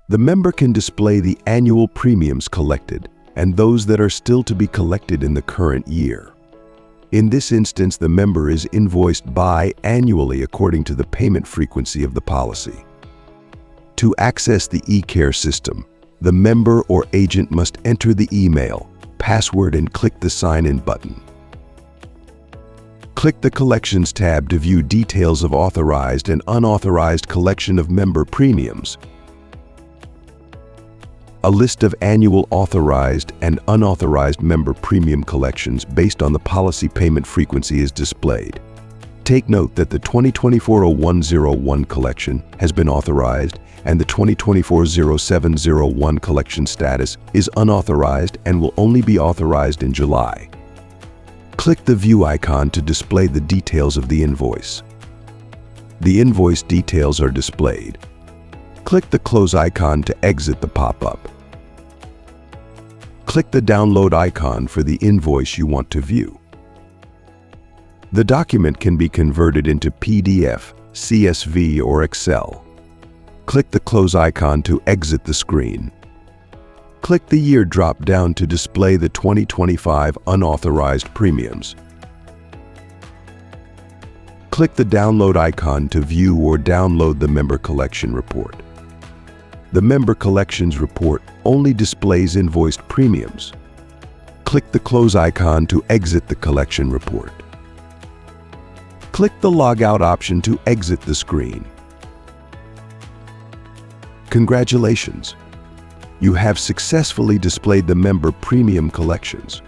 The member can display the annual premiums collected and those that are still to be collected in the current year. In this instance, the member is invoiced bi-annually according to the payment frequency of the policy. To access the eCARE system, the member or agent must enter the email, password, and click the Sign In button. Click the Collections tab to view details of authorized and unauthorized collection of member premiums. A list of annual authorized and unauthorized member premium collections based on the policy payment frequency is displayed. Take note that the 2024-0101 collection has been authorized and the 2024-0701 collection status is unauthorized and will only be authorized in July. Click the View icon to display the details of the invoice. The invoice details are displayed. Click the Close icon to exit the pop-up. Click the Download icon for the invoice you want to view. The document can be converted into PDF, CSV, or Excel. Click the Close icon to exit the screen. Click the Year drop-down to display the 2025 unauthorized premiums. Click the Download icon to view or download the Member Collection Report. The Member Collections Report only displays invoiced premiums. Click the Close icon to exit the collection report. Click the Logout option to exit the screen. Congratulations! You have successfully displayed the member premium collections.